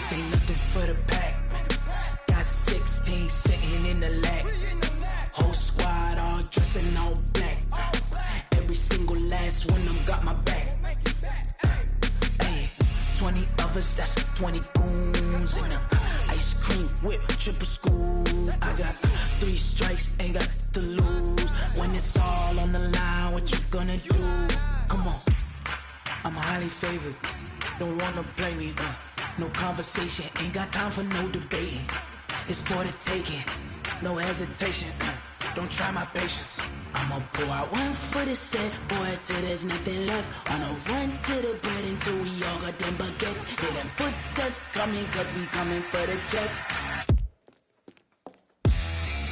This ain't nothing for the pack. Got 16 sitting in the lap. Whole squad all dressing all black. Every single last one of them got my back. 20 of us, that's 20 goons in the ice cream whip, triple school. I got 3 strikes, ain't got to lose. When it's all on the line, what you gonna do? Come on, I'm highly favored. Don't wanna blame me, no conversation, ain't got time for no debating. It's for the taking, no hesitation. Don't try my patience. I'ma pull out one for the set, boy, till there's nothing left. On a run to the bread until we all got them baguettes. Hear them footsteps coming, cause we coming for the check.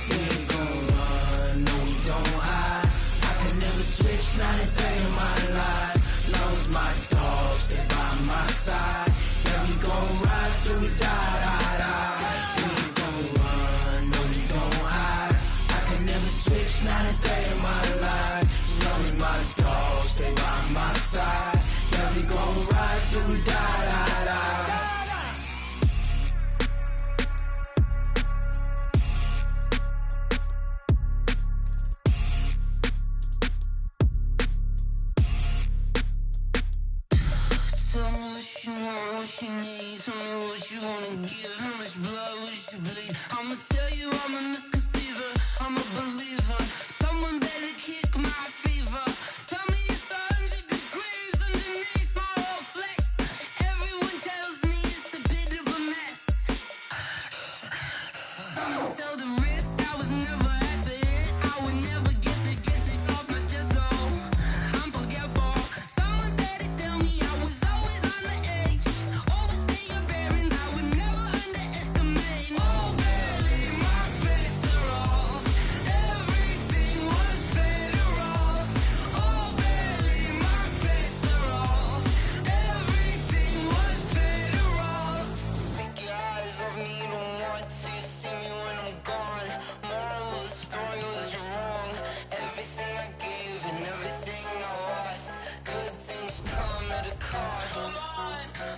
We ain't gon' run, no we don't hide. I can never switch, not a day in my life. Lost my dogs, they by my side. Yeah, we gon' ride till we die, die, die. We ain't gon' run, no we don't hide. I can never switch, not a day in my life. As long as my dogs stay by my side. Yeah, we gon' ride till we die, die, die. Tell me what you want, what you need. Tell me what you wanna give. How much blood would you bleed? I'ma tell you I'm a misconceiver. I'm a believer. Someone better kick my fever. Tell me it's 100 degrees underneath my whole flesh. Everyone tells me it's a bit of a mess. I'ma tell the risk I was never at the end. I would never get it off my chest though. I'm forgetful. Someone better tell me I was always on the edge. Overstay your bearings, I would never underestimate. Oh, barely, my bets are off. Everything was better off. Oh, barely, my bets are off. Everything was better off. Take your eyes off me, don't want to see me when I'm gone. Moral of the story was you're wrong. Everything I gave and everything I lost. Good things come at a cost.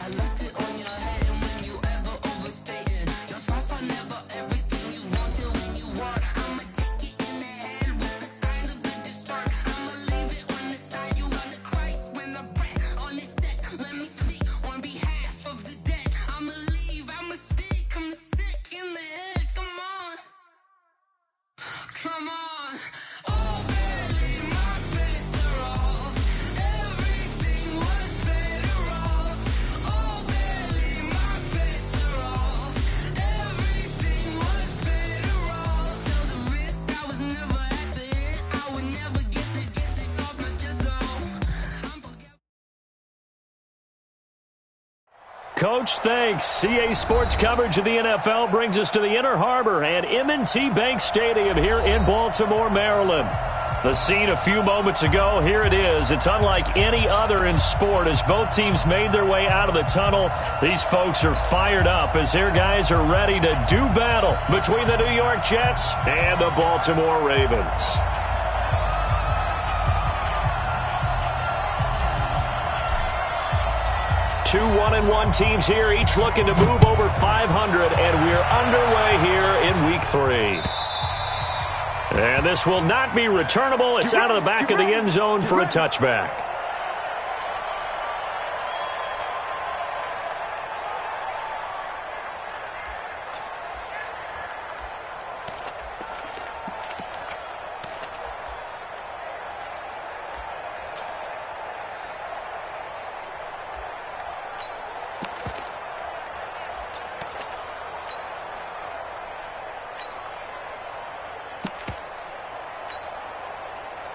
I left it on your head and when you ever overstated. Your thoughts are never everything you want till when you want. I'ma take it in the head with the signs of the distort. I'ma leave it on the side. You on the Christ when the breath on this set. Let me speak on behalf of the dead. I'ma leave, I'ma speak. I'm sick in the head. Come on. Come on. Oh, barely, my bets are off. Everything was better off. Oh, barely, my bets are off. Everything was better off. Tell the risk I was never at the end. I would never get it off my chest though. I'm forgetful. Coach, thanks. CA Sports coverage of the NFL brings us to the Inner Harbor and M&T Bank Stadium here in Baltimore, Maryland. The scene a few moments ago, here it is. It's unlike any other in sport as both teams made their way out of the tunnel. These folks are fired up as their guys are ready to do battle between the New York Jets and the Baltimore Ravens. Two 1-1 teams here, each looking to move over 500, and we're underway here in Week 3. And this will not be returnable. It's out of the back of the end zone for a touchback.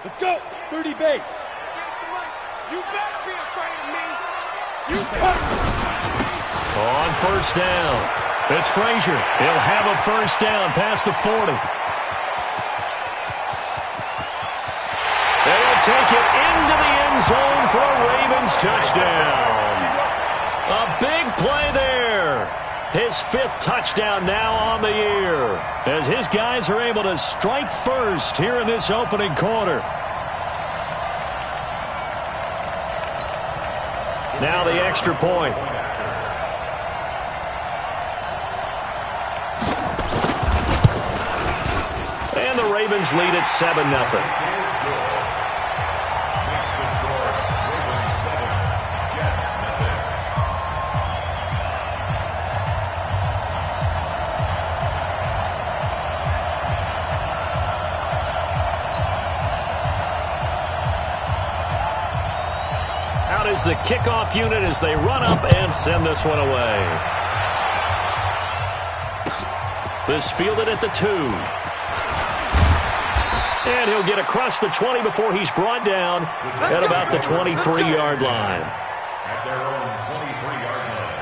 Let's go. 30 base. You better be afraid of me. You On first down, it's Frazier. He'll have a first down past the 40. They'll take it into the end zone for a Ravens touchdown. A big play there. His 5th touchdown now on the year as his guys are able to strike first here in this opening quarter. Now the extra point. Ravens lead at 7-0. Out is the kickoff unit as they run up and send this one away. This fielded at the 2. And he'll get across the 20 before he's brought down at about the 23-yard line. At their own 23-yard line.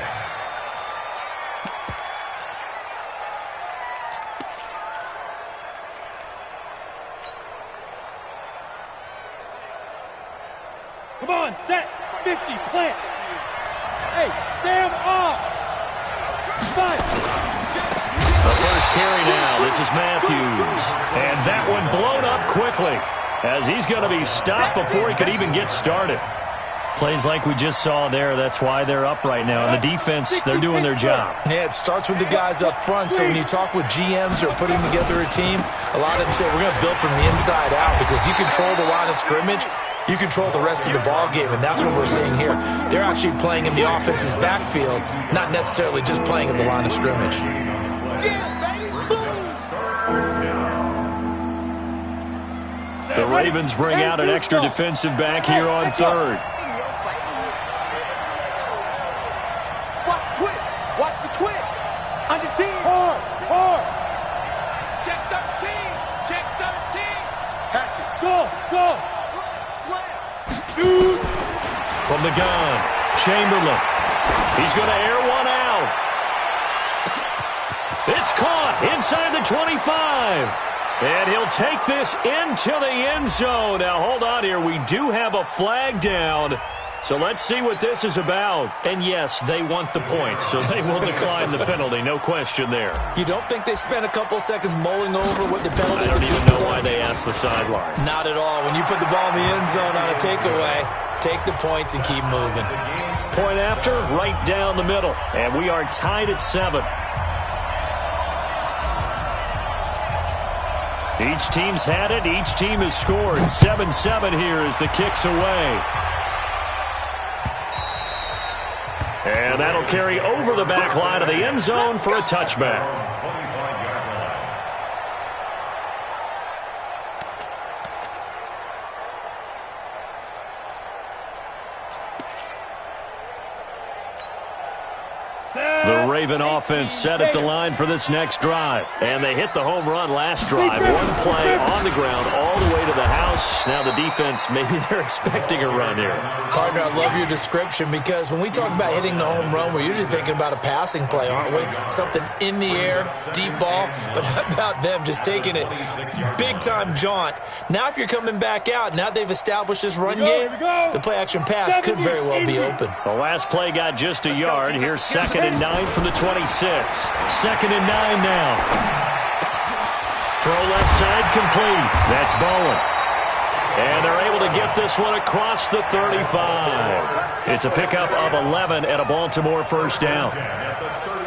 Come on, set. 50, plant. Hey, Sam off. 5. The first carry now. This is Matthews. And that one blown up quickly as he's going to be stopped before he could even get started. Plays like we just saw there. That's why they're up right now. And the defense, they're doing their job. Yeah, it starts with the guys up front. So when you talk with GMs who are putting together a team, a lot of them say we're going to build from the inside out because if you control the line of scrimmage, you control the rest of the ball game, and that's what we're seeing here. They're actually playing in the offense's backfield, not necessarily just playing at the line of scrimmage. The Ravens bring out an extra defensive back here on third. Watch the twist. Watch the twist. Under team. Hard. Check 13. Check 13. Catch it. Go. Slam. Shoot. From the gun, Chamberlain. He's going to air one out. It's caught inside the 25. And he'll take this into the end zone. Now, hold on here. We do have a flag down. So let's see what this is about. And, yes, they want the points, so they will decline the penalty. No question there. You don't think they spent a couple seconds mulling over what the penalty I don't even know why they asked the sideline. Not at all. When you put the ball in the end zone on a takeaway, take the points and keep moving. Point after, right down the middle. And we are tied at 7. Each team's had it. Each team has scored. 7-7 here as the kick's away. And that'll carry over the back line of the end zone for a touchback. The Raven offense set at the line for this next drive. And they hit the home run last drive. One play on the ground all the way to the house. Now the defense, maybe they're expecting a run here. Partner, I love your description because when we talk about hitting the home run, we're usually thinking about a passing play, aren't we? Something in the air, deep ball. But how about them just taking it big-time jaunt? Now if you're coming back out, now they've established this run game, the play-action pass could very well be open. The last play got just a yard. Here's 2nd and 9 from the 26. 2nd and 9 now. Throw left side complete. That's Bowen. And they're able to get this one across the 35. It's a pickup of 11 and a Baltimore first down.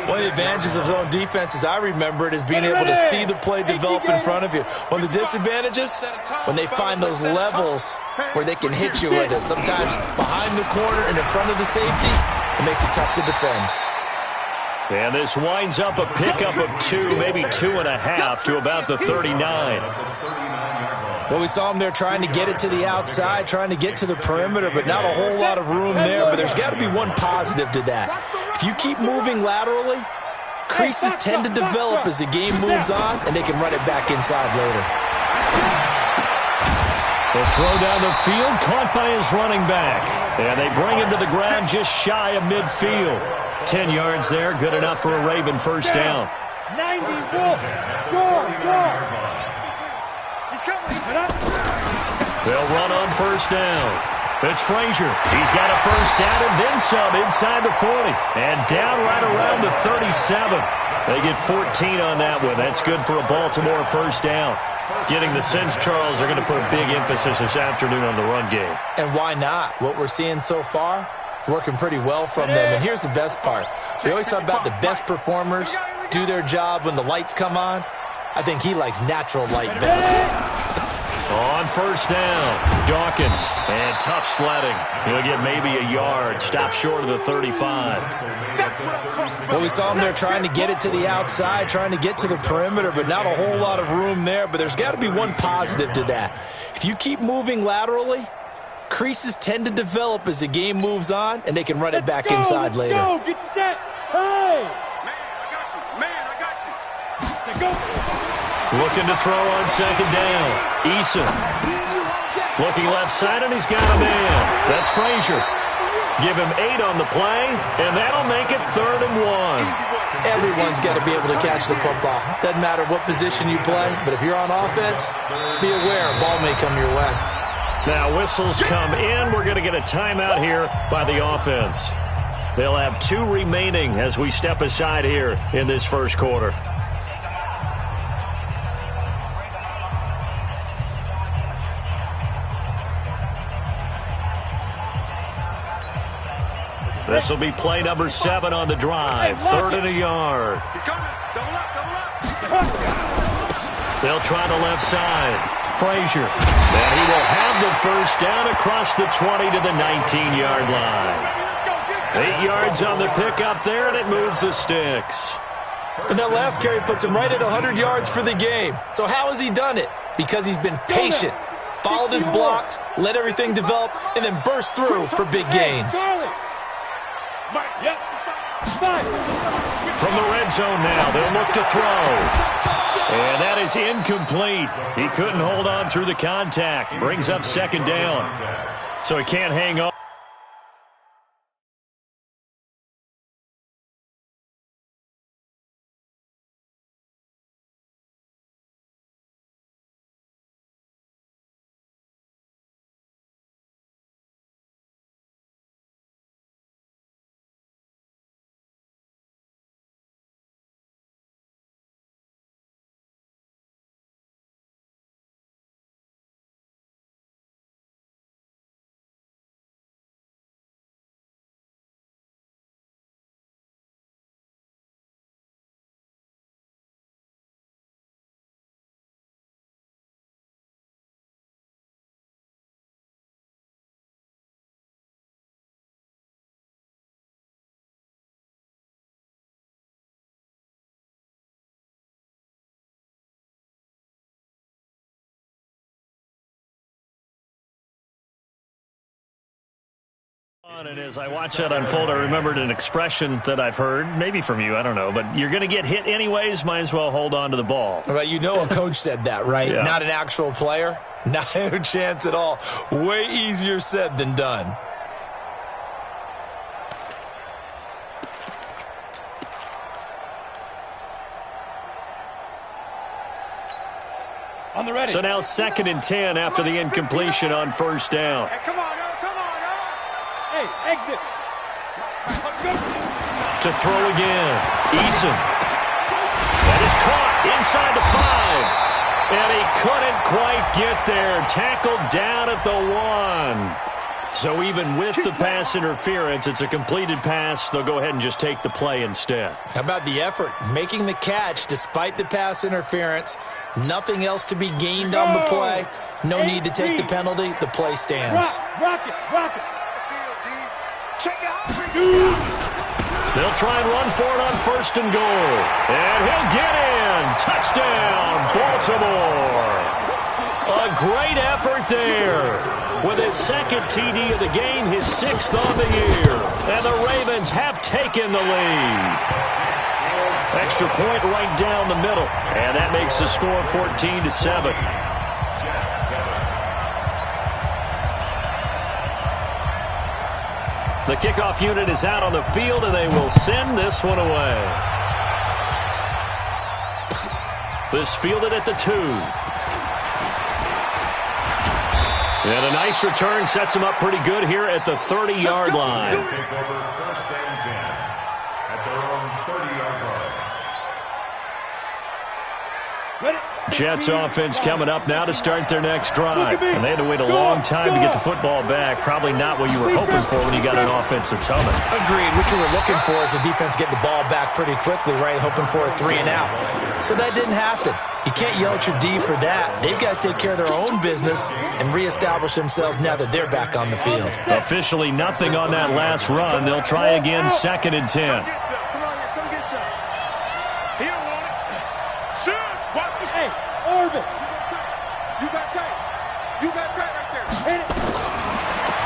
One of the advantages of zone defense, as I remember it, is being able to see the play develop in front of you. One of the disadvantages, when they find those levels where they can hit you with it. Sometimes behind the corner and in front of the safety, it makes it tough to defend. And this winds up a pickup of 2, maybe 2.5 to about the 39. Well, we saw them there trying to get it to the outside, trying to get to the perimeter, but not a whole lot of room there. But there's got to be one positive to that. If you keep moving laterally, creases tend to develop as the game moves on, and they can run it back inside later. The throw down the field, caught by his running back. And they bring him to the ground just shy of midfield. 10 yards there, good enough for a Raven first down. 90, Wolf. Go. They'll run on first down. It's Frazier. He's got a first down and then some inside the 40. And down right around the 37. They get 14 on that one. That's good for a Baltimore first down. Getting the sense, Charles, they're going to put a big emphasis this afternoon on the run game. And why not? What we're seeing so far, it's working pretty well from them. And here's the best part. We always talk about the best performers do their job when the lights come on. I think he likes natural light best. On first down, Dawkins, and tough sledding. He'll get maybe a yard, stop short of the 35. Well, we saw him there trying to get it to the outside, trying to get to the perimeter, but not a whole lot of room there. But there's got to be one positive to that. If you keep moving laterally, creases tend to develop as the game moves on, and they can run it back inside later. Go, get set. Hey! Man, I got you. Go. Looking to throw on second down. Eason. Looking left side, and he's got a man. That's Frazier. Give him 8 on the play, and that'll make it 3rd and 1. Everyone's got to be able to catch the football. Doesn't matter what position you play, but if you're on offense, be aware a ball may come your way. Now whistles come in. We're going to get a timeout here by the offense. They'll have 2 remaining as we step aside here in this first quarter. This will be play number 7 on the drive. 3rd and a yard. He's coming. Double up. They'll try the left side. Frazier. And he will have the first down across the 20 to the 19-yard line. 8 yards on the pickup there, and it moves the sticks. And that last carry puts him right at 100 yards for the game. So how has he done it? Because he's been patient, followed his blocks, let everything develop, and then burst through for big gains. From the red zone now, they'll look to throw. And that is incomplete. He couldn't hold on through the contact. Brings up second down. So he can't hang on. And as I watch that unfold, I remembered an expression that I've heard, maybe from you, I don't know, but you're going to get hit anyways, might as well hold on to the ball. Right, you know a coach said that, right? Yeah. Not an actual player. Not a chance at all. Way easier said than done. On the ready. So now 2nd and 10 after the incompletion on first down. Hey, come on, Hey, exit. To throw again. Eason. That is caught inside the 5. And he couldn't quite get there. Tackled down at the 1. So even with the pass interference, it's a completed pass. They'll go ahead and just take the play instead. How about the effort? Making the catch despite the pass interference. Nothing else to be gained on the play. No need to take the penalty. The play stands. Rock it. They'll try and run for it on 1st and goal. And he'll get in. Touchdown, Baltimore. A great effort there. With his 2nd TD of the game, his 6th on the year. And the Ravens have taken the lead. Extra point right down the middle. And that makes the score 14-7. The kickoff unit is out on the field, and they will send this one away. This fielded at the 2. And a nice return sets him up pretty good here at the 30-yard line. Take over 1st and 10 at their own 30-yard line. Ready? Jets offense coming up now to start their next drive. And they had to wait a long time to get the football back. Probably not what you were hoping for when you got an offense that's humming. Agreed. What you were looking for is the defense getting the ball back pretty quickly, right? Hoping for a 3 and out. So that didn't happen. You can't yell at your D for that. They've got to take care of their own business and reestablish themselves now that they're back on the field. Officially nothing on that last run. They'll try again, 2nd and 10.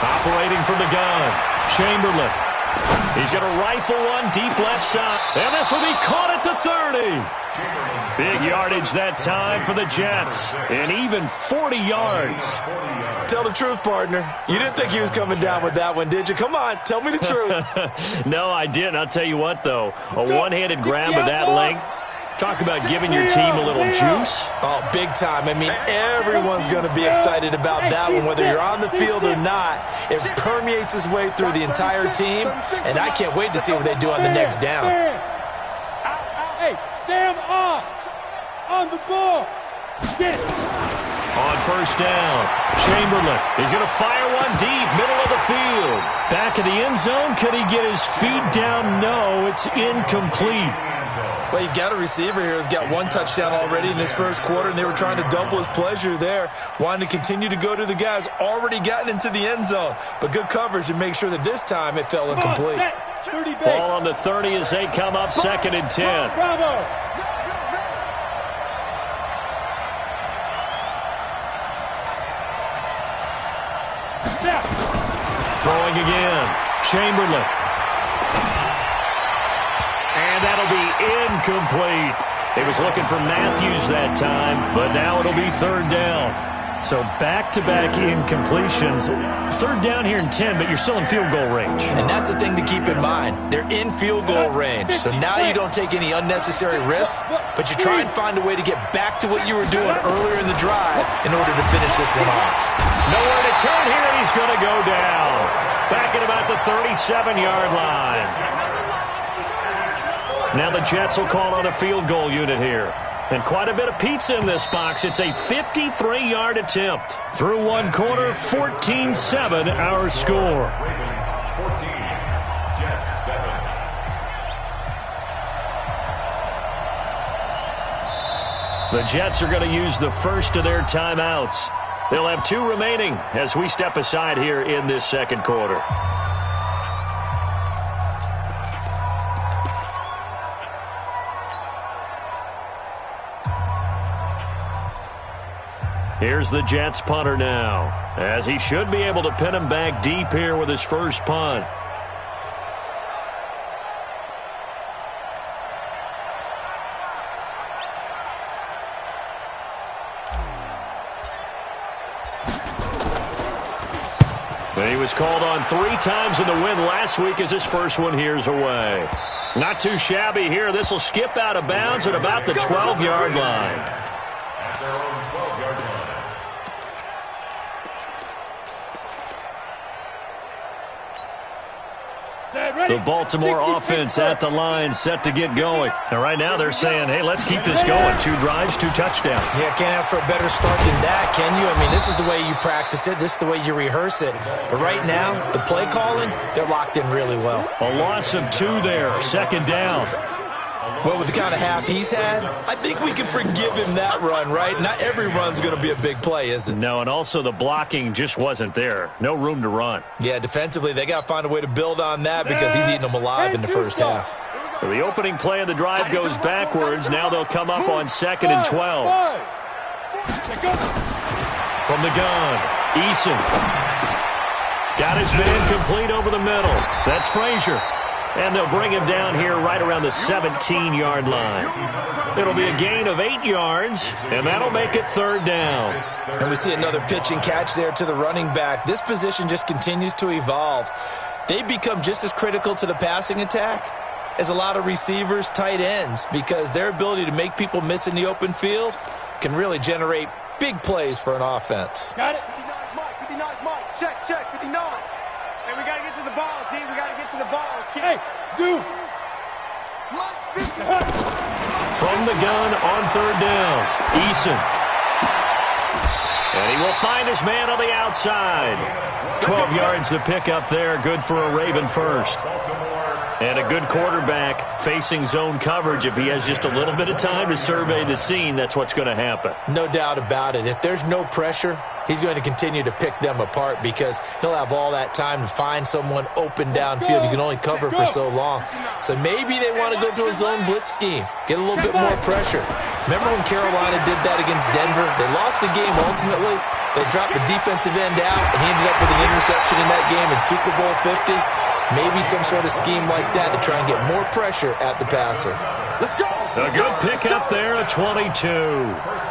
Operating from the gun, Chamberlain. He's going to rifle one deep left side. And this will be caught at the 30. Big yardage that time for the Jets. And even 40 yards. Tell the truth, partner. You didn't think he was coming down with that one, did you? Come on, tell me the truth. No, I didn't. I'll tell you what, though. A one-handed grab of that length. Talk about giving your team a little juice. Oh, big time. I mean, everyone's going to be excited about that one, whether you're on the field or not. It permeates its way through the entire team, and I can't wait to see what they do on the next down. Hey, Sam on the ball. Get it. On first down, Chamberlain is going to fire one deep, middle of the field. Back of the end zone, could he get his feet down? No, it's incomplete. Well, you've got a receiver here who's got 1 touchdown already in this first quarter, and they were trying to double his pleasure there, wanting to continue to go to the guys already gotten into the end zone. But good coverage to make sure that this time it fell incomplete. Ball on the 30 as they come up, 2nd and 10. Bravo. Throwing again, Chamberlain. And that'll be incomplete. He was looking for Matthews that time, but now it'll be 3rd down. So back-to-back incompletions. 3rd down here in 10, but you're still in field goal range. And that's the thing to keep in mind. They're in field goal range. So now you don't take any unnecessary risks, but you try and find a way to get back to what you were doing earlier in the drive in order to finish this one off. Nowhere to turn here, and he's going to go down. Back at about the 37-yard line. Now the Jets will call on a field goal unit here. And quite a bit of pizza in this box. It's a 53-yard attempt. Through one quarter, 14-7 our score. The Jets are going to use the first of their timeouts. They'll have 2 remaining as we step aside here in this second quarter. Here's the Jets punter now, as he should be able to pin him back deep here with his first punt. He was called on 3 times in the win last week as his first one here's away. Not too shabby here. This will skip out of bounds at about the 12-yard line. The Baltimore offense at the line, set to get going. And right now they're saying, hey, let's keep this going. 2 drives, 2 touchdowns. Yeah, can't ask for a better start than that, can you? I mean, this is the way you practice it. This is the way you rehearse it. But right now, the play calling, they're locked in really well. A loss of 2 there, 2nd down. Well, with the kind of half he's had, I think we can forgive him that run, right? Not every run's going to be a big play, is it? No, and also the blocking just wasn't there. No room to run. Yeah, defensively, they got to find a way to build on that because he's eating them alive in the first half. So the opening play of the drive goes backwards. Now they'll come up on 2nd and 12. From the gun, Eason. Got his man complete over the middle. That's Frazier. And they'll bring him down here right around the 17-yard line. It'll be a gain of 8 yards, and that'll make it 3rd down. And we see another pitch and catch there to the running back. This position just continues to evolve. They become just as critical to the passing attack as a lot of receivers, tight ends, because their ability to make people miss in the open field can really generate big plays for an offense. Got it. 59 Mike. 59 Mike. Check. 59. Hey, we got to get to the ball, team. We got to get to the ball. Hey, Zoo. Mike 50. from the gun on third down. Eason. And he will find his man on the outside. 12 yards to pick up there. Good for a Raven first. And a good quarterback facing zone coverage. If he has just a little bit of time to survey the scene, that's what's going to happen. No doubt about it. If there's no pressure, he's going to continue to pick them apart because he'll have all that time to find someone open downfield. You can only cover for so long. So maybe they want to go to a zone blitz scheme, get a little bit more pressure. Remember when Carolina did that against Denver? They lost the game ultimately. They dropped the defensive end out, and he ended up with an interception in that game in Super Bowl 50. Maybe some sort of scheme like that to try and get more pressure at the passer. Let's go. A good pickup there at 22. First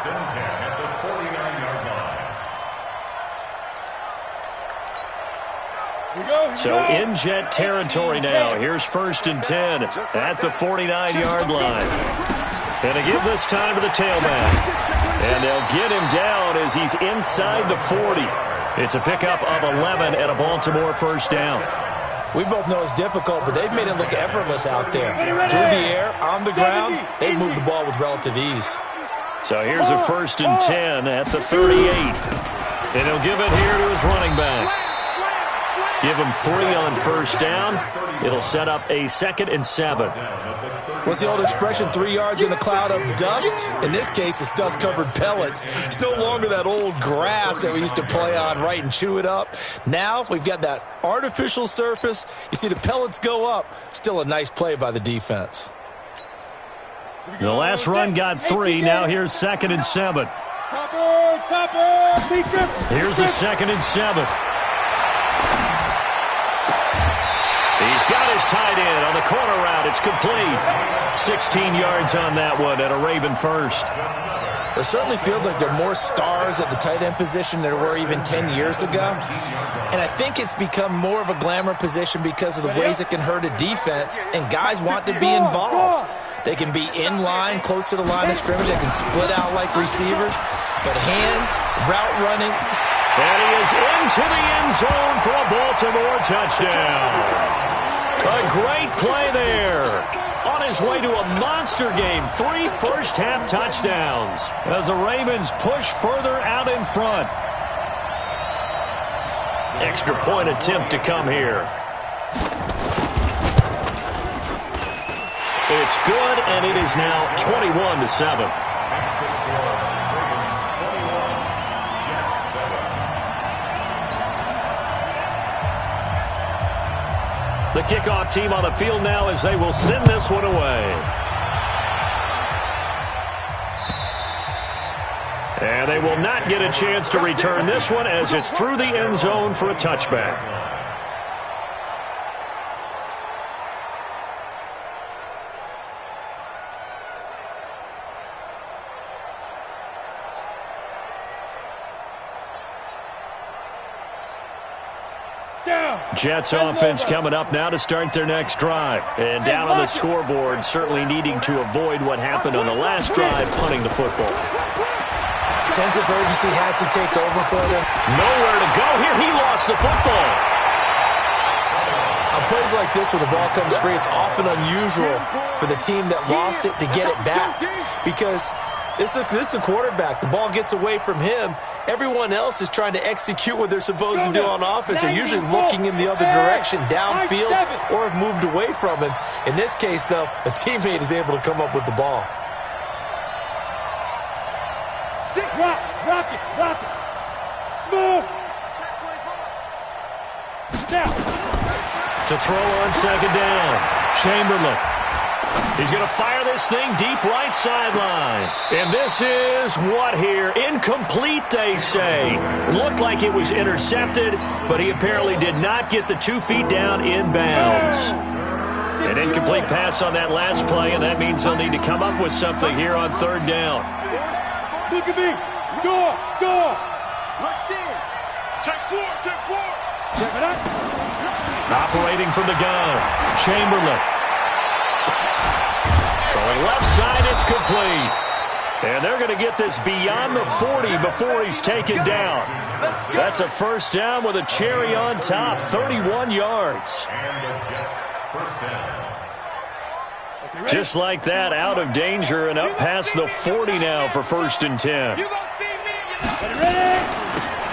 and 10 at the 49-yard line. So in Jet territory now. Here's first and 10 at the 49-yard line. And they give this time to the tailback. And they'll get him down as he's inside the 40. It's a pickup of 11 and a Baltimore first down. We both know it's difficult, but they've made it look effortless out there. Through the air, on the ground, they've moved the ball with relative ease. So here's a first and 10 at the 38. And he'll give it here to his running back. Give him 3 on first down. It'll set up a 2nd and 7. What's the old expression, 3 yards in a cloud of dust? In this case, it's dust-covered pellets. It's no longer that old grass that we used to play on, right, and chew it up. Now we've got that artificial surface. You see the pellets go up. Still a nice play by the defense. The last run got 3. Now here's 2nd and 7. Here's a 2nd and 7. He's got his tight end on the corner route. It's complete. 16 yards on that one and a Raven first. It certainly feels like there are more stars at the tight end position than there were even 10 years ago. And I think it's become more of a glamour position because of the ways it can hurt a defense, and guys want to be involved. They can be in line, close to the line of scrimmage. They can split out like receivers. But hands, route running. And he is into the end zone for a Baltimore touchdown. A great play there. On his way to a monster game. 3 first-half touchdowns as the Ravens push further out in front. Extra point attempt to come here. It's good, and it is now 21-7. The kickoff team on the field now as they will send this one away. And they will not get a chance to return this one as it's through the end zone for a touchback. Jets offense coming up now to start their next drive. And down on the scoreboard, certainly needing to avoid what happened on the last drive, punting the football. Sense of urgency has to take over for them. Nowhere to go here. He lost the football. On plays like this where the ball comes free, it's often unusual for the team that lost it to get it back. Because this is the quarterback. The ball gets away from him. Everyone else is trying to execute what they're supposed to do on offense. They're usually looking in the other direction, downfield, or have moved away from him. In this case, though, a teammate is able to come up with the ball. Rock it. Smooth. Now. To throw on second down. Chamberlain. He's going to fire this thing deep right sideline. And this is what here? Incomplete, they say. Looked like it was intercepted, but he apparently did not get the 2 feet down inbounds. An incomplete pass on that last play, and that means they'll need to come up with something here on third down. Look at me. Door. Let's see. Check four. Check it out. Operating from the gun. Chamberlain. Throwing left side, it's complete. And they're going to get this beyond the 40 before he's taken down. That's a first down with a cherry on top, 31 yards. And the Jets first down. Just like that, out of danger and up past the 40 now for 1st and 10.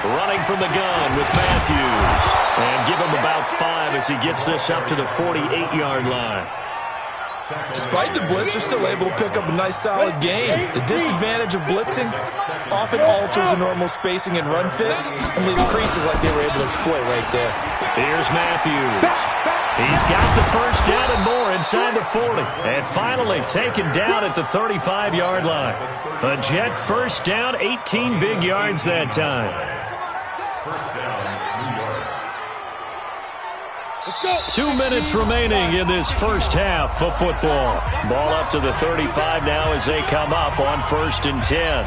Running from the gun with Matthews. And give him about 5 as he gets this up to the 48-yard line. Despite the blitz, they're still able to pick up a nice, solid gain. The disadvantage of blitzing often alters the normal spacing and run fits and leaves creases like they were able to exploit right there. Here's Matthews. He's got the first down and more inside the 40. And finally taken down at the 35-yard line. A Jet first down, 18 big yards that time. First down, New York. 2 minutes remaining in this first half of football. Ball up to the 35 now as they come up on 1st and 10.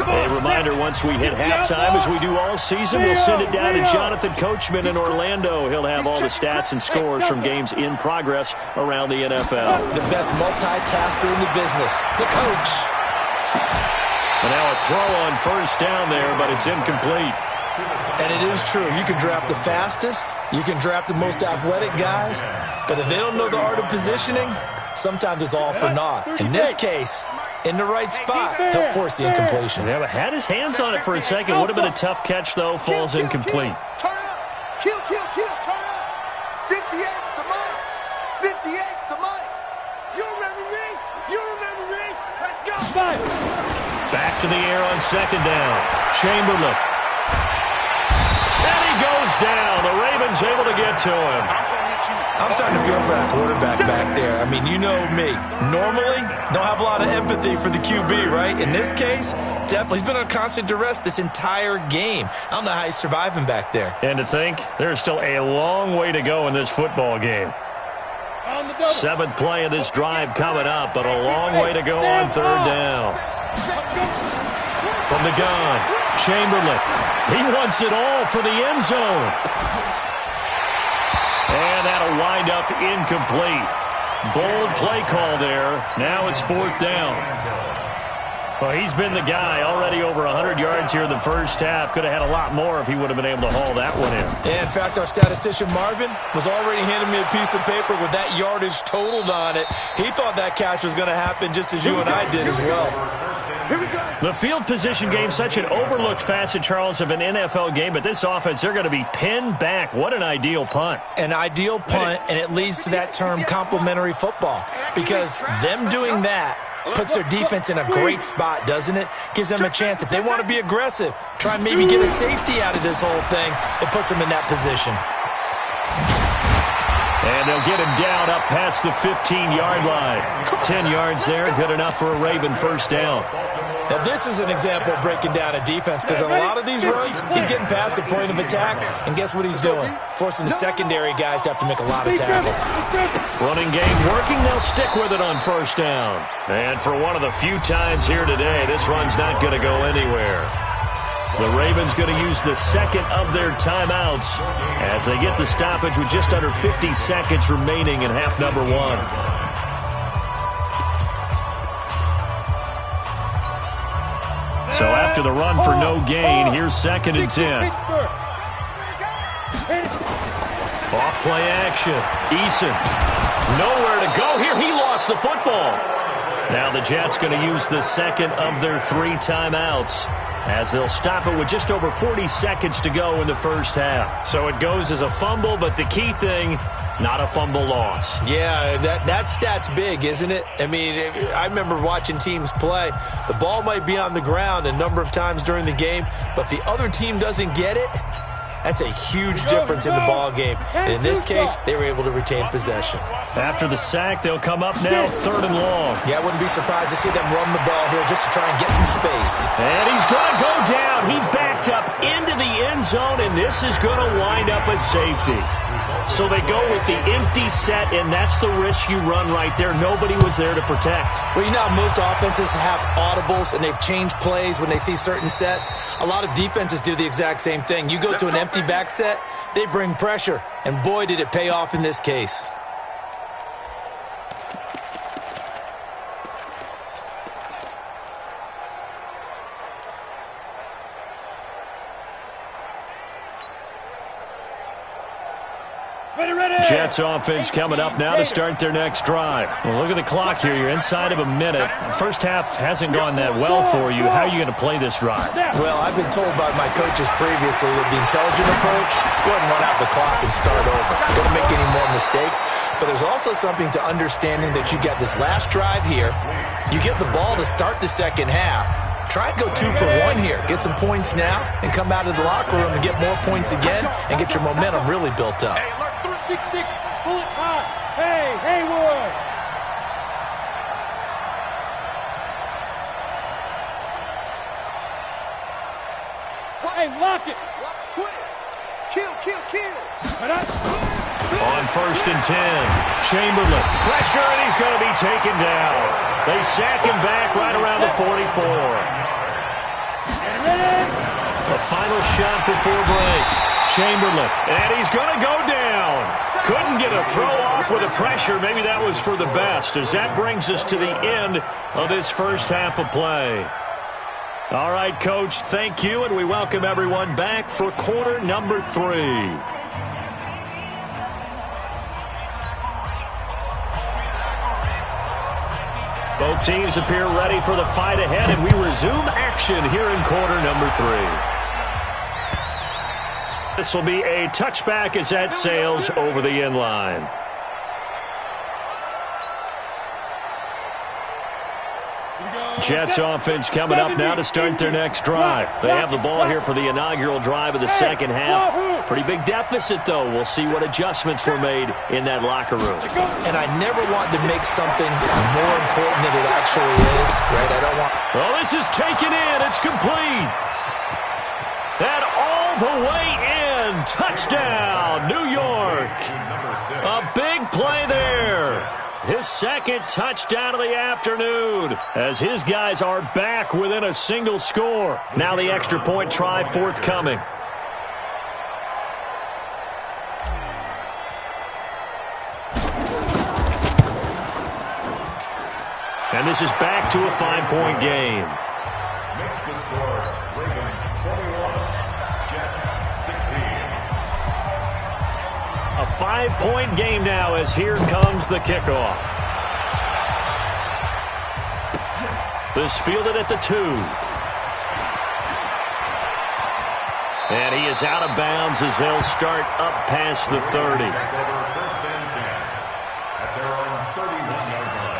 A reminder, once we hit halftime, as we do all season, we'll send it down to Jonathan Coachman in Orlando. He'll have all the stats and scores from games in progress around the NFL. The best multitasker in the business, the coach. And now a throw on first down there, but it's incomplete. And it is true. You can draft the fastest. You can draft the most athletic guys. But if they don't know the art of positioning, sometimes it's all for naught. In this case, in the right spot, he'll force the incompletion. Yeah, but had his hands on it for a second. Would have been a tough catch, though. Falls incomplete. Turn up. Kill, turn up. 58's the money. 58's the money. You remember me? Let's go. Back to the air on 2nd down. Chamberlain. And he goes down. The Ravens able to get to him. I'm starting to feel for that quarterback back there. I mean, you know me. Normally, don't have a lot of empathy for the QB, right? In this case, definitely. He's been on constant duress this entire game. I don't know how he's surviving back there. And to think, there's still a long way to go in this football game. 7th play of this drive coming up, but a long way to go on 3rd down. From the gun, Chamberlain. He wants it all for the end zone. And that'll wind up incomplete. Bold play call there. Now it's 4th down. Well, he's been the guy. Already over 100 yards here in the first half. Could have had a lot more if he would have been able to haul that one in. Yeah, in fact, our statistician Marvin was already handing me a piece of paper with that yardage totaled on it. He thought that catch was going to happen just as you and I did as well. The field position game, such an overlooked facet, Charles, of an NFL game. But this offense, they're going to be pinned back. What an ideal punt. An ideal punt, and it leads to that term complementary football. Because them doing that puts their defense in a great spot, doesn't it? Gives them a chance. If they want to be aggressive, try and maybe get a safety out of this whole thing, it puts them in that position. And they'll get him down up past the 15-yard line. 10 yards there, good enough for a Raven first down. Now, this is an example of breaking down a defense because in a lot of these runs, he's getting past the point of attack, and guess what he's doing? Forcing the secondary guys to have to make a lot of tackles. Running game working, they'll stick with it on first down. And for one of the few times here today, this run's not going to go anywhere. The Ravens going to use the second of their timeouts as they get the stoppage with just under 50 seconds remaining in half number 1. So after the run for no gain, here's 2nd and 10. Off play action. Eason. Nowhere to go here. He lost the football. Now the Jets going to use the second of their 3 timeouts as they'll stop it with just over 40 seconds to go in the first half. So it goes as a fumble, but the key thing, not a fumble loss. Yeah, that stat's big, isn't it? I mean, I remember watching teams play. The ball might be on the ground a number of times during the game, but if the other team doesn't get it, that's a huge difference in the ball game. And in this case, they were able to retain possession. After the sack, they'll come up now 3rd and long. Yeah, I wouldn't be surprised to see them run the ball here just to try and get some space. And he's going to go down. He backed up into the end zone, and this is going to wind up a safety. So they go with the empty set, and that's the risk you run right there. Nobody was there to protect. Well, you know how most offenses have audibles, and they've changed plays when they see certain sets. A lot of defenses do the exact same thing. You go to an empty back set, they bring pressure, and boy, did it pay off in this case. Jets offense coming up now to start their next drive. Well, look at the clock here. You're inside of a minute. First half hasn't gone that well for you. How are you going to play this drive? Well, I've been told by my coaches previously that the intelligent approach, go ahead and run out the clock and start over. Don't make any more mistakes. But there's also something to understanding that you got this last drive here. You get the ball to start the second half. Try and go 2 for 1 here. Get some points now and come out of the locker room and get more points again and get your momentum really built up. 6-6, pull it high. Hey, Haywood. Hey, lock it. Watch twist. Kill. On 1st and 10, Chamberlain. Pressure, and he's going to be taken down. They sack him back right around the 44. A final shot before break. Chamberlain, and he's going to go down. Couldn't get a throw off with the pressure. Maybe that was for the best, as that brings us to the end of this first half of play. All right, Coach, thank you, and we welcome everyone back for quarter number 3. Both teams appear ready for the fight ahead, and we resume action here in quarter number 3. This will be a touchback as that sails over the end line. Jets offense coming up now to start their next drive. They have the ball here for the inaugural drive of the second half. Pretty big deficit, though. We'll see what adjustments were made in that locker room. And I never want to make something more important than it actually is, right? I don't want... Well, this is taken in. It's complete. And all the way in. Touchdown, New York. A big play there. His second touchdown of the afternoon as his guys are back within a single score. Now the extra point try forthcoming. And this is back to a 5-point game. Makes the score, Ravens 41, Jets 16. A 5-point game now as here comes the kickoff. This fielded at the 2. And he is out of bounds as they'll start up past the 30. First and 10 at their own 31-yard line.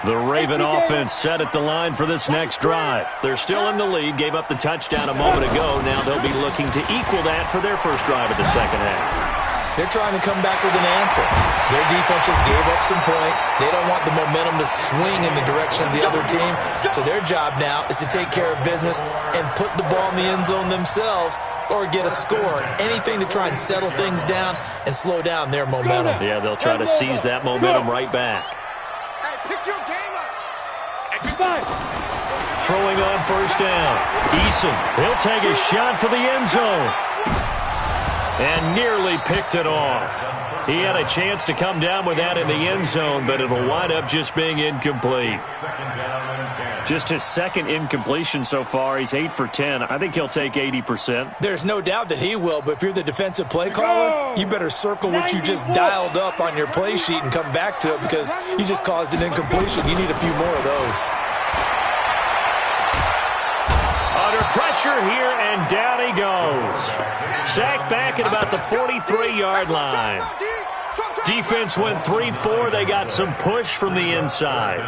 The Raven offense set at the line for this next drive. They're still in the lead, gave up the touchdown a moment ago. Now they'll be looking to equal that for their first drive of the second half. They're trying to come back with an answer. Their defense just gave up some points. They don't want the momentum to swing in the direction of the other team. So their job now is to take care of business and put the ball in the end zone themselves or get a score. Anything to try and settle things down and slow down their momentum. Yeah, they'll try to seize that momentum right back. Hey, pick your game up. Throwing on first down. Eason, he'll take a shot for the end zone. And nearly picked it off. He had a chance to come down with that in the end zone, but it'll wind up just being incomplete. Just his second incompletion so far. He's 8 for 10. I think he'll take 80%. There's no doubt that he will, but if you're the defensive play caller, you better circle what you just dialed up on your play sheet and come back to it because you just caused an incompletion. You need a few more of those. Under pressure here, and down he goes. Sacked back at about the 43-yard line. Defense went 3-4. They got some push from the inside.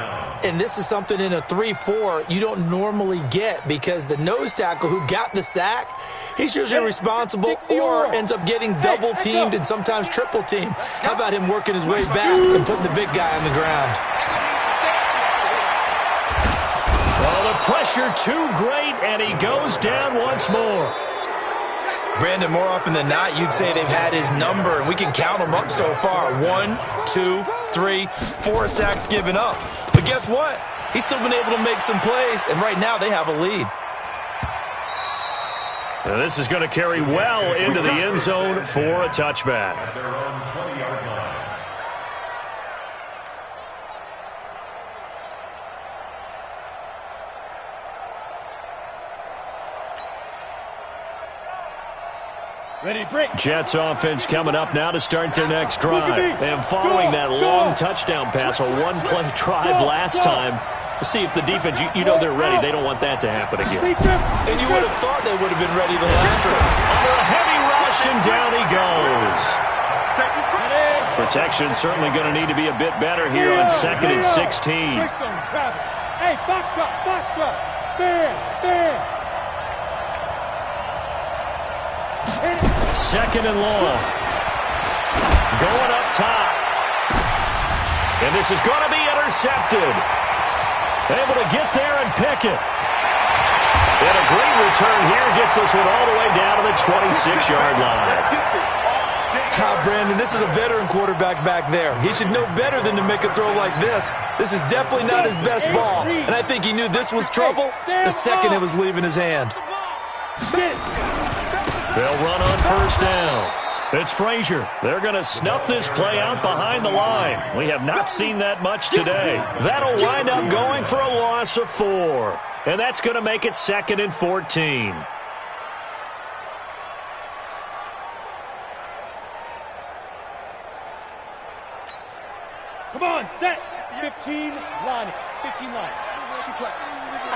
And this is something in a 3-4 you don't normally get because the nose tackle who got the sack, he's usually responsible or ends up getting double-teamed and sometimes triple-teamed. How about him working his way back and putting the big guy on the ground? Well, the pressure too great, and he goes down once more. Brandon, more often than not, you'd say they've had his number, and we can count them up so far. 1, 2, 3, 4 sacks given up. But guess what? He's still been able to make some plays, and right now they have a lead. Now this is going to carry well into the end zone for a touchback. At their own 20-yard line. Ready, break. Jets offense coming up now to start their next drive. And following that long touchdown pass, a one-play drive last time, see if the defense, you know they're ready. They don't want that to happen again. And you would have thought they would have been ready the last time. Under a heavy rush, and down he goes. Protection certainly going to need to be a bit better here on 2nd and 16. Hey, Foxtrot. Fair. 2nd and long. Going up top. And this is going to be intercepted. Able to get there and pick it. And a great return here gets this one all the way down to the 26-yard line. Brandon, this is a veteran quarterback back there. He should know better than to make a throw like this. This is definitely not his best ball. And I think he knew this was trouble the second it was leaving his hand. They'll run on 1st down. It's Frazier. They're going to snuff this play out behind the line. We have not seen that much today. That'll wind up going for a loss of 4. And that's going to make it 2nd and 14. Come on, set. 15 line. I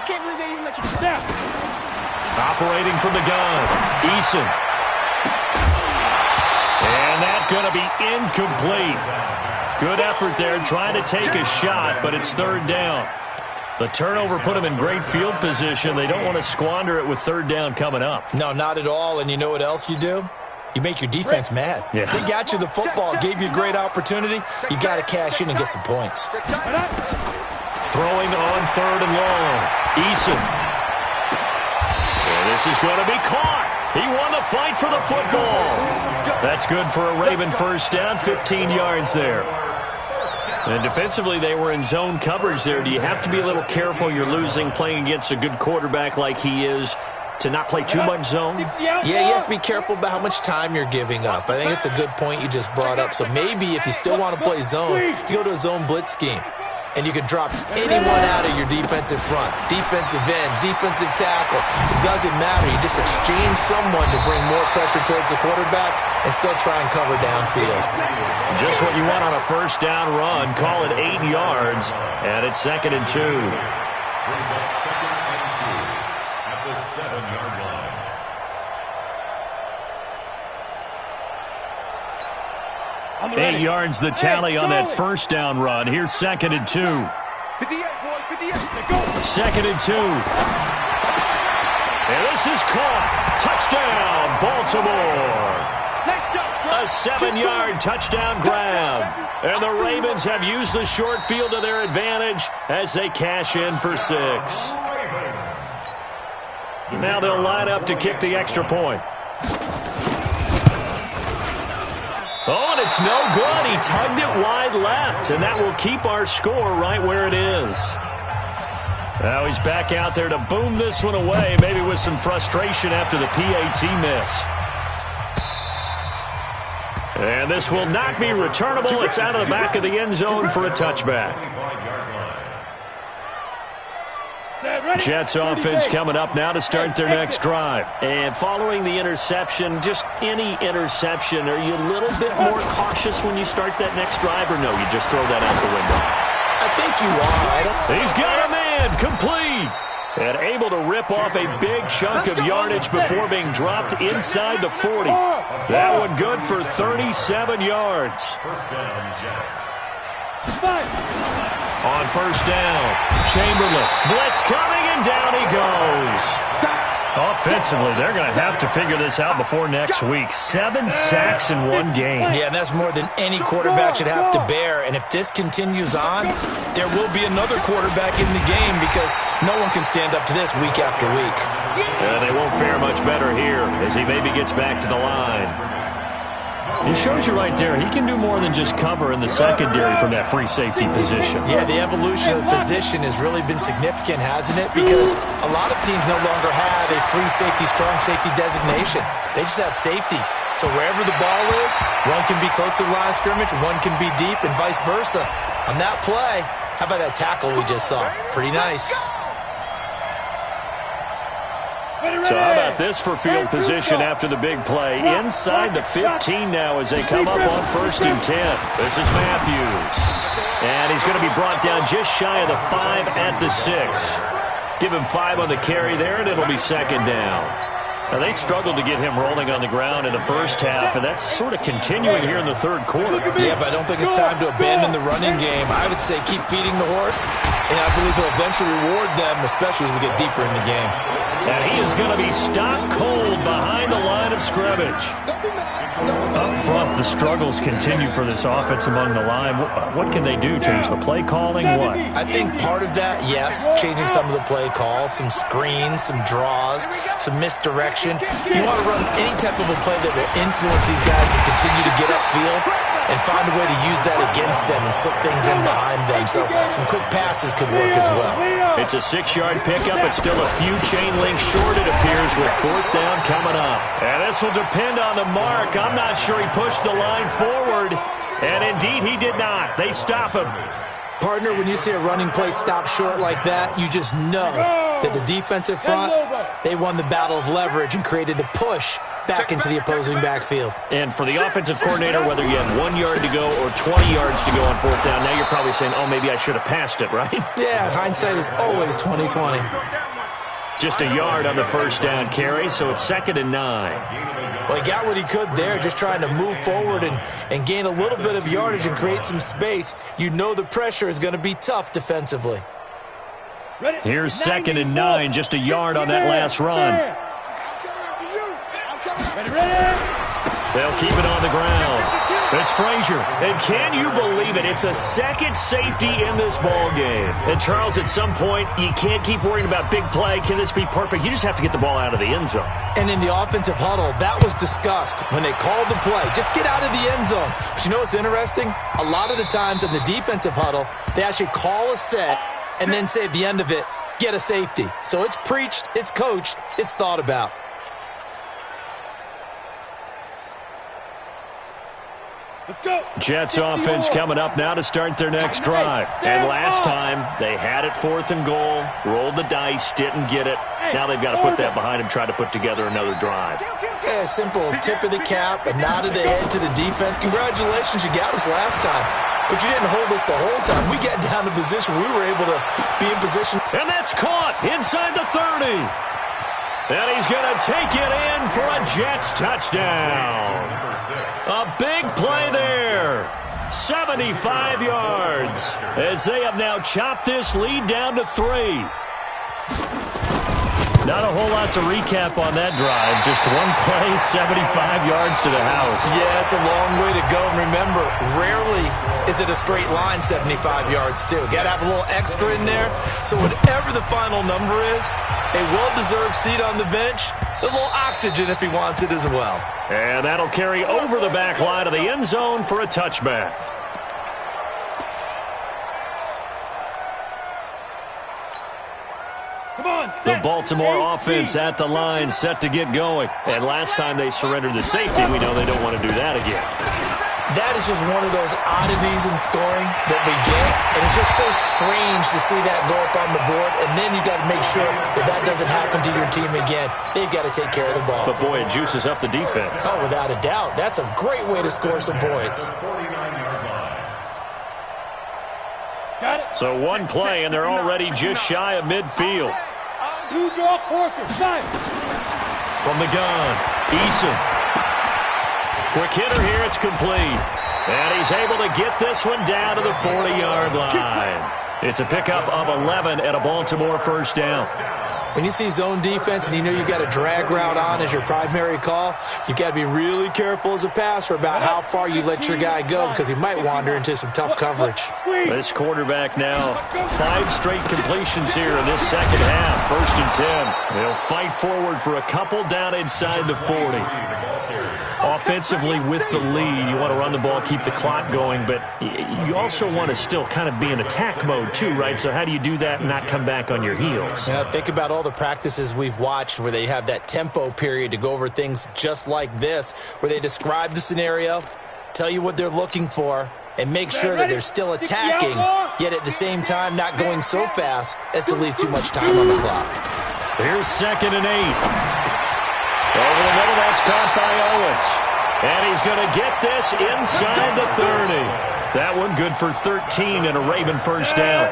can't believe they even let you Snap. Operating from the gun, Eason. And that's going to be incomplete. Good effort there trying to take a shot, but it's 3rd down. The turnover put them in great field position. They don't want to squander it with 3rd down coming up. No, not at all. And you know what else you do? You make your defense mad. Yeah. They got you the football, gave you a great opportunity. You got to cash in and get some points. Throwing on 3rd and long. Eason. And this is going to be caught. He won the fight for the football. That's good for a Raven 1st down, 15 yards there. And defensively, they were in zone coverage there. Do you have to be a little careful? You're losing playing against a good quarterback like he is to not play too much zone? Yeah, you have to be careful about how much time you're giving up. I think it's a good point you just brought up. So maybe if you still want to play zone, you go to a zone blitz scheme. And you can drop anyone out of your defensive front, defensive end, defensive tackle. It doesn't matter. You just exchange someone to bring more pressure towards the quarterback and still try and cover downfield. Just what you want on a 1st down run. Call it 8 yards, and it's 2nd and 2. Brings up 2nd and 2 at the 7-yard line. 8 yards the tally on that 1st down run. Here's 2nd and 2. 58, boys, 58. 2nd and 2. And this is caught. Touchdown, Baltimore. A 7-yard touchdown grab. And the Ravens have used the short field to their advantage as they cash in for 6. Now they'll line up to kick the extra point. Oh, and it's no good. He tugged it wide left, and that will keep our score right where it is. Now he's back out there to boom this one away, maybe with some frustration after the PAT miss. And this will not be returnable. It's out of the back of the end zone for a touchback. Jets offense coming up now to start their next drive. And following the interception, just any interception, are you a little bit more cautious when you start that next drive, or no, you just throw that out the window? I think you are. He's got a man, complete. And able to rip off a big chunk of yardage before being dropped inside the 40. That one good for 37 yards. 1st down, Jets. On 1st down, Chamberlain. Blitz coming, and down he goes. Offensively, they're going to have to figure this out before next week. 7 sacks in one game. Yeah, and that's more than any quarterback should have to bear. And if this continues on, there will be another quarterback in the game because no one can stand up to this week after week. They won't fare much better here as he maybe gets back to the line. He shows you right there, he can do more than just cover in the secondary from that free safety position. Yeah, the evolution of the position has really been significant, hasn't it? Because a lot of teams no longer have a free safety, strong safety designation. They just have safeties. So wherever the ball is, one can be close to the line of scrimmage, one can be deep, and vice versa. On that play, how about that tackle we just saw? Pretty nice. So how about this for field position after the big play? Inside the 15 now as they come up on 1st and 10. This is Matthews. And he's going to be brought down just shy of the 5 at the 6. Give him 5 on the carry there, and it'll be 2nd down. Now, they struggled to get him rolling on the ground in the first half, and that's sort of continuing here in the 3rd quarter. Yeah, but I don't think it's time to abandon the running game. I would say keep feeding the horse, and I believe he'll eventually reward them, especially as we get deeper in the game. And he is going to be stopped cold behind the line of scrimmage. Up front, the struggles continue for this offense among the line. What can they do? Change the play calling? What? I think part of that, yes, changing some of the play calls, some screens, some draws, some misdirection. You want to run any type of a play that will influence these guys to continue to get upfield and find a way to use that against them and slip things in behind them. So some quick passes could work as well. It's a 6-yard pickup. It's still a few chain links short, it appears, with 4th down coming up. And this will depend on the mark. I'm not sure he pushed the line forward. And indeed, he did not. They stop him. Partner, when you see a running play stop short like that, you just know that the defensive front, they won the battle of leverage and created the push back into the opposing backfield. And for the offensive coordinator, whether you had 1 yard to go or 20 yards to go on 4th down, now you're probably saying, oh, maybe I should have passed it, right? Yeah, hindsight is always 20/20. Just a yard on the 1st down carry, so it's 2nd and 9. Well, he got what he could there, just trying to move forward and gain a little bit of yardage and create some space. You know the pressure is going to be tough defensively. Here's 2nd and 9, just a yard on that last run. They'll keep it on the ground. It's Frazier. And can you believe it? It's a 2nd safety in this ball game. And, Charles, at some point, you can't keep worrying about big play. Can this be perfect? You just have to get the ball out of the end zone. And in the offensive huddle, that was discussed when they called the play. Just get out of the end zone. But you know what's interesting? A lot of the times in the defensive huddle, they actually call a set and then say at the end of it, get a safety. So it's preached, it's coached, it's thought about. Let's go. Jets offense coming up now to start their next drive. And last time, they had it 4th and goal, rolled the dice, didn't get it. Now they've got to put that behind them, try to put together another drive. Yeah, a simple tip of the cap, a nod of the head to the defense. Congratulations, you got us last time. But you didn't hold us the whole time. We got down to position. We were able to be in position. And that's caught inside the 30. And he's going to take it in for a Jets touchdown. A big play there. 75 yards as they have now chopped this lead down to 3. Not a whole lot to recap on that drive. Just one play, 75 yards to the house. Yeah, it's a long way to go. And remember, rarely is it a straight line 75 yards, too. Got to have a little extra in there. So whatever the final number is, a well-deserved seat on the bench, a little oxygen if he wants it as well. And that'll carry over the back line of the end zone for a touchback. The Baltimore offense at the line, set to get going. And last time they surrendered the safety, we know they don't want to do that again. That is just one of those oddities in scoring that we get. And it's just so strange to see that go up on the board. And then you got to make sure that that doesn't happen to your team again. They've got to take care of the ball. But, boy, it juices up the defense. Oh, without a doubt. That's a great way to score some points. So one play, and they're already just shy of midfield. From the gun, Eason. Quick hitter here, it's complete. And he's able to get this one down to the 40-yard line. It's a pickup of 11 at a Baltimore 1st down. When you see zone defense and you know you've got a drag route on as your primary call, you've got to be really careful as a passer about how far you let your guy go because he might wander into some tough coverage. This quarterback now, 5 straight completions here in this second half. 1st and 10. They'll fight forward for a couple down inside the 40. Offensively with the lead, you want to run the ball, keep the clock going, but you also want to still kind of be in attack mode too, right? So how do you do that and not come back on your heels? Yeah, think about all the practices we've watched where they have that tempo period to go over things just like this, where they describe the scenario, tell you what they're looking for, and make sure that they're still attacking, yet at the same time not going so fast as to leave too much time on the clock. Here's 2nd and 8. Over the middle, that's caught by Owens. And he's going to get this inside the 30. That one good for 13 and a Raven first down.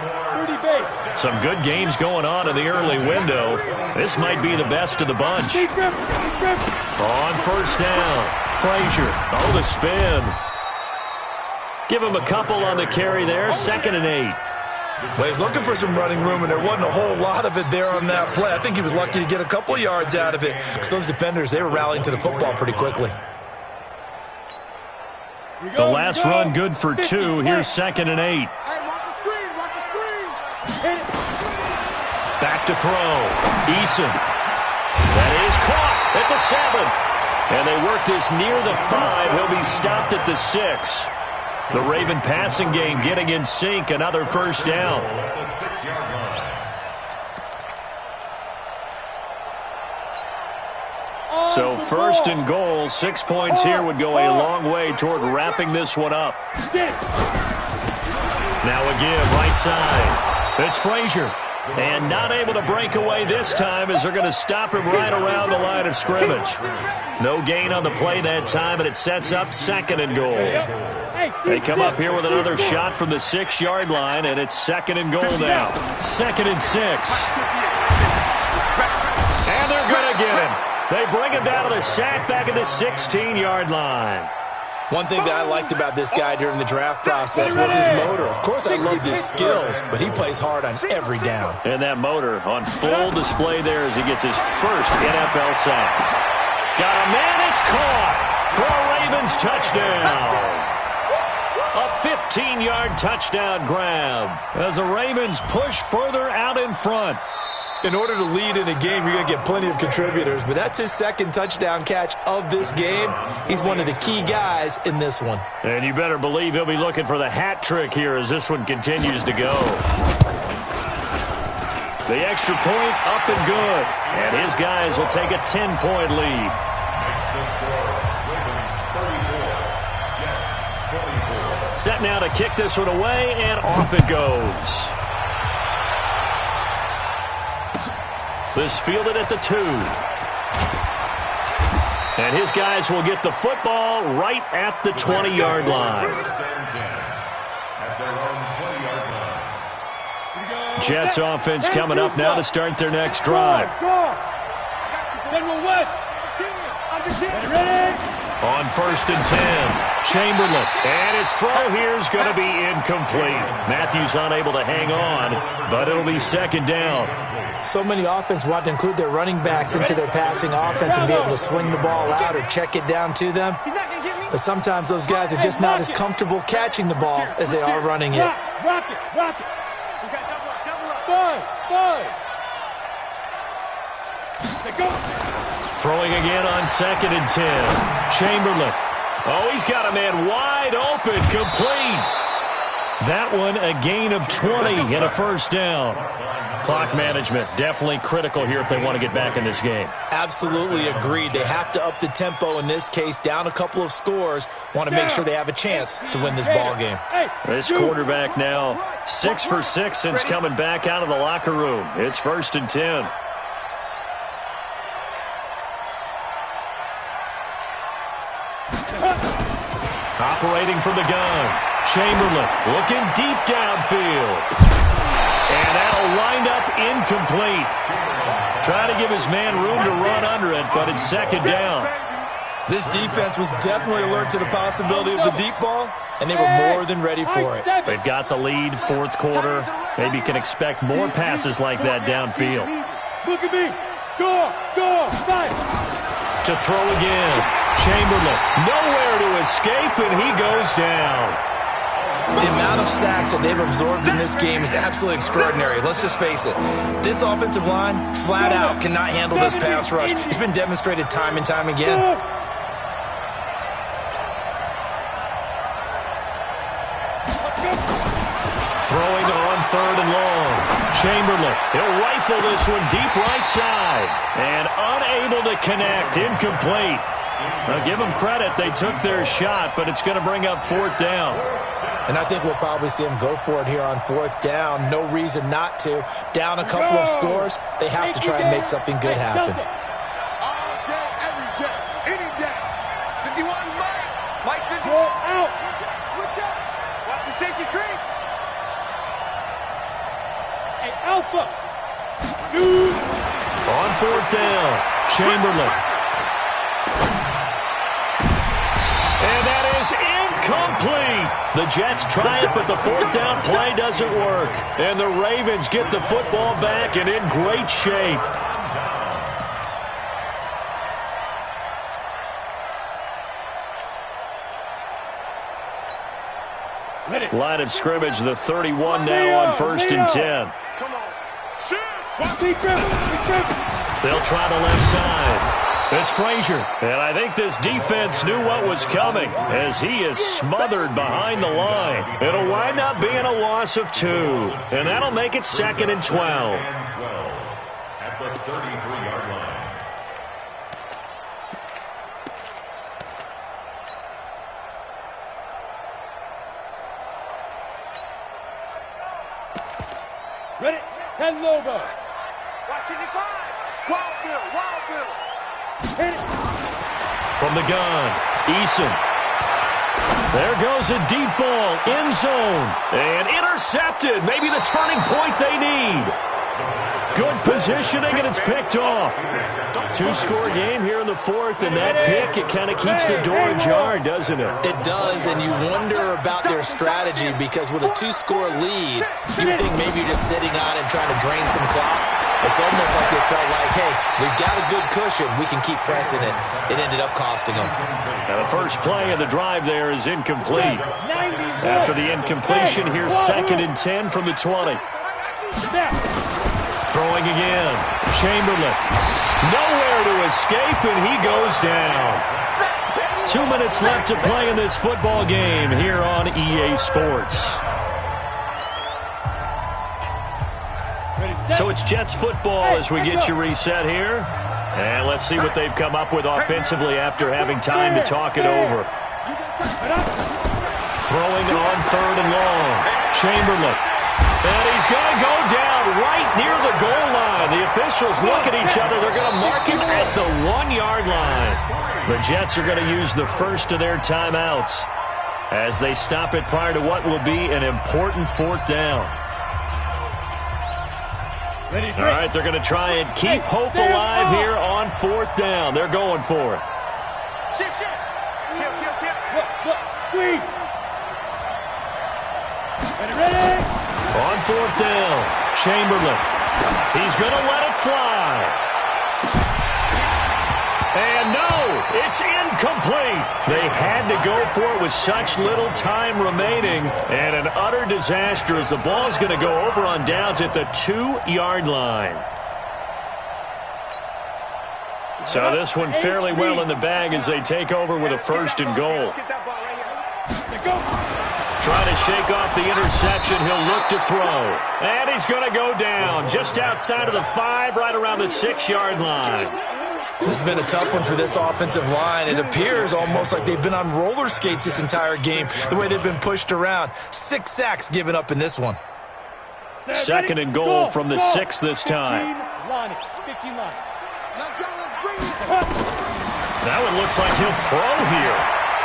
Some good games going on in the early window. This might be the best of the bunch. On first down, Frazier. Oh, the spin. Give him a couple on the carry there. 2nd and 8. Well, he's looking for some running room, and there wasn't a whole lot of it there on that play. I think he was lucky to get a couple yards out of it because those defenders, they were rallying to the football pretty quickly. The last run good for 2. Here's 2nd and 8. Back to throw. Eason. That is caught at the 7. And they work this near the 5. He'll be stopped at the 6. The Raven passing game getting in sync. Another first down. So 1st and goal. 6 points here would go a long way toward wrapping this one up. Now a give right side. It's Frazier. And not able to break away this time as they're going to stop him right around the line of scrimmage. No gain on the play that time, and it sets up 2nd and goal. They come up here with another shot from the 6-yard line, and it's 2nd and goal now. 2nd and 6. And they're going to get him. They bring him down to the sack back at the 16-yard line. One thing that I liked about this guy during the draft process was his motor. Of course, I loved his skills, but he plays hard on every down. And that motor on full display there as he gets his first NFL sack. Got a man, it's caught for a Ravens touchdown. A 15-yard touchdown grab as the Ravens push further out in front. In order to lead in a game, you're going to get plenty of contributors, but that's his 2nd touchdown catch of this game. He's one of the key guys in this one. And you better believe he'll be looking for the hat trick here as this one continues to go. The extra point up and good, and his guys will take a 10-point lead. Set now to kick this one away, and off it goes. This fielded at the 2. And his guys will get the football right at the 20-yard line. Jets offense coming up now to start their next drive. On 1st and 10, Chamberlain. And his throw here is going to be incomplete. Matthews unable to hang on, but it'll be 2nd down. So many offense want to include their running backs into their passing offense and be able to swing the ball out or check it down to them. But sometimes those guys are just not as comfortable catching the ball as they are running it. Rock it. We got double up. Five. Go. Throwing again on 2nd and 10. Chamberlain. Oh, he's got a man wide open, complete. That one a gain of 20 and a first down. Clock management definitely critical here if they want to get back in this game. Absolutely agreed. They have to up the tempo in this case, down a couple of scores. Want to make sure they have a chance to win this ball game. This quarterback now 6 for 6 since coming back out of the locker room. It's 1st and 10. Operating from the gun. Chamberlain looking deep downfield. And that'll wind up incomplete. Try to give his man room to run under it, but it's 2nd down. This defense was definitely alert to the possibility of the deep ball, and they were more than ready for it. They've got the lead, 4th quarter. Maybe can expect more passes like that downfield. Look at me. Go. Fight. To throw again. Chamberlain nowhere to escape, and he goes down. The amount of sacks that they've absorbed in this game is absolutely extraordinary. Let's just face it. This offensive line, flat out, cannot handle this pass rush. It's been demonstrated time and time again. Throwing on 3rd and long. Chamberlain, he'll rifle this one deep right side. And unable to connect, incomplete. Now give them credit, they took their shot, but it's going to bring up 4th down. And I think we'll probably see them go for it here on 4th down. No reason not to. Down a couple of scores, they have to try and make something good happen. All day, every day, any day. 51's Mike. Mike 51. Roll out. Switch up. Watch the safety creep. Hey, Alpha. Shoot. On 4th down, Chamberlain. And that is incomplete. The Jets try it, but the 4th down play doesn't work. And the Ravens get the football back and in great shape. Line of scrimmage, the 31 now on 1st and 10. Come on. Shoot. They'll try the left side. It's Frazier. And I think this defense knew what was coming as he is smothered behind the line. It'll wind up being a loss of 2. And that'll make it 2nd and 12. At the 33-yard line. Ready? 10 logo. Watch it, 5. Wild Bill. Hit it. From the gun, Eason. There goes a deep ball, end zone, and intercepted. Maybe the turning point they need. Good positioning, and it's picked off. 2-score game here in the 4th, and that pick, it kind of keeps the door ajar, doesn't it? It does, and you wonder about their strategy because with a 2-score lead, you would think maybe you're just sitting on and trying to drain some clock. It's almost like they felt like, hey, we've got a good cushion. We can keep pressing it. It ended up costing them. Now the first play of the drive there is incomplete. After the incompletion, here's 2nd and 10 from the 20. Throwing again. Chamberlain. Nowhere to escape, and he goes down. 2 minutes left to play in this football game here on EA Sports. So it's Jets football as we get you reset here. And let's see what they've come up with offensively after having time to talk it over. Throwing on 3rd and long. Chamberlain. And he's going to go down right near the goal line. The officials look at each other. They're going to mark him at the 1-yard line. The Jets are going to use the first of their timeouts as they stop it prior to what will be an important 4th down. All right, they're going to try and keep hope alive here on 4th down. They're going for it. Shift. Kill. Look. Squeeze. Ready. On 4th down, Chamberlain. He's going to let it fly. And no, it's incomplete. They had to go for it with such little time remaining. And an utter disaster as the ball's going to go over on downs at the 2-yard line. So this one fairly well in the bag as they take over with a 1st and goal. Trying to shake off the interception. He'll look to throw. And he's going to go down just outside of the 5, right around the 6-yard line. This has been a tough one for this offensive line. It appears almost like they've been on roller skates this entire game, the way they've been pushed around. 6 sacks given up in this one. 2nd and goal from the 6 this time. 15 line. Let's bring it. That one looks like he'll throw here.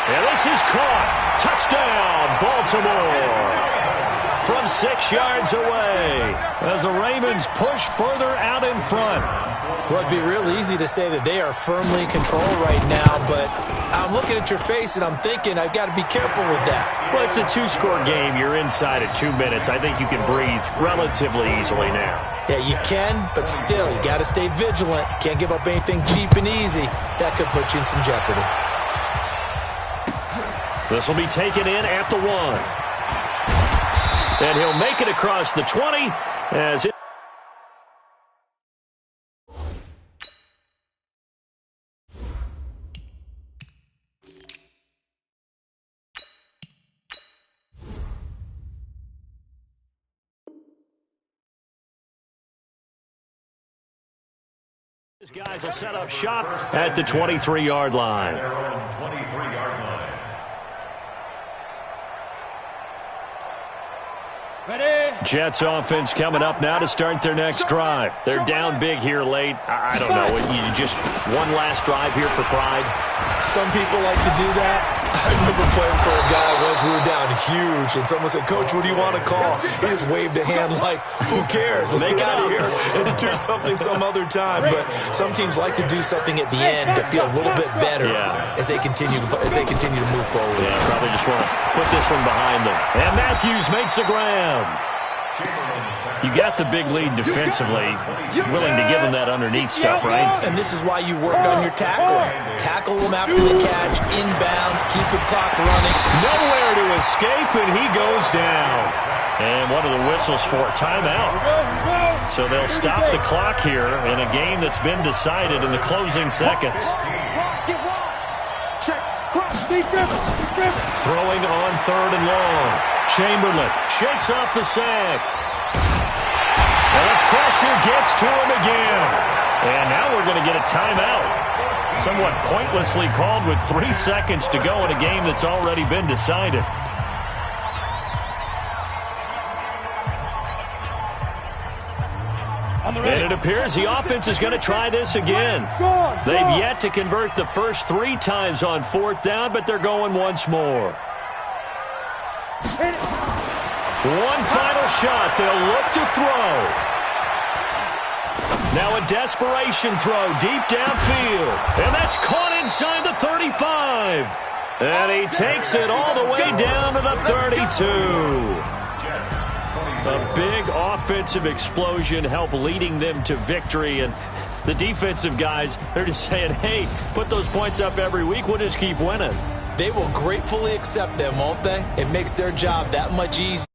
And this is caught. Touchdown, Baltimore. From 6 yards away as the Ravens push further out in front. Well, it'd be real easy to say that they are firmly in control right now, but I'm looking at your face and I'm thinking I've got to be careful with that. Well, it's a 2-score game. You're inside at 2 minutes. I think you can breathe relatively easily now. Yeah, you can, but still, you got to stay vigilant. Can't give up anything cheap and easy. That could put you in some jeopardy. This will be taken in at the 1. And he'll make it across the 20 as it... These guys will set up shop at the 23-yard line. Jets offense coming up now to start their next drive. They're down big here late. I don't know. You just one last drive here for pride. Some people like to do that. I remember playing for a guy once. We were down huge, and someone said, "Coach, what do you want to call?" He just waved a hand like, "Who cares? Let's get out of here and do something some other time." But some teams like to do something at the end to feel a little bit better as they continue to move forward. Yeah, probably just want to put this one behind them. And Matthews makes the ground. You got the big lead defensively. Willing to give them that underneath stuff, right? And this is why you work on your tackling. Tackle them after the catch, inbounds, keep the clock running. Nowhere to escape, and he goes down. And what are the whistles for? Timeout. So they'll stop the clock here in a game that's been decided in the closing seconds. Throwing on 3rd and long. Chamberlain shakes off the sack. And the pressure gets to him again. And now we're going to get a timeout. Somewhat pointlessly called with 3 seconds to go in a game that's already been decided. And it appears the offense is going to try this again. They've yet to convert the first 3 times on 4th down, but they're going once more. One final shot. They'll look to throw. Now a desperation throw deep downfield. And that's caught inside the 35. And he takes it all the way down to the 32. A big offensive explosion helped leading them to victory. And the defensive guys, they're just saying, hey, put those points up every week. We'll just keep winning. They will gratefully accept them, won't they? It makes their job that much easier.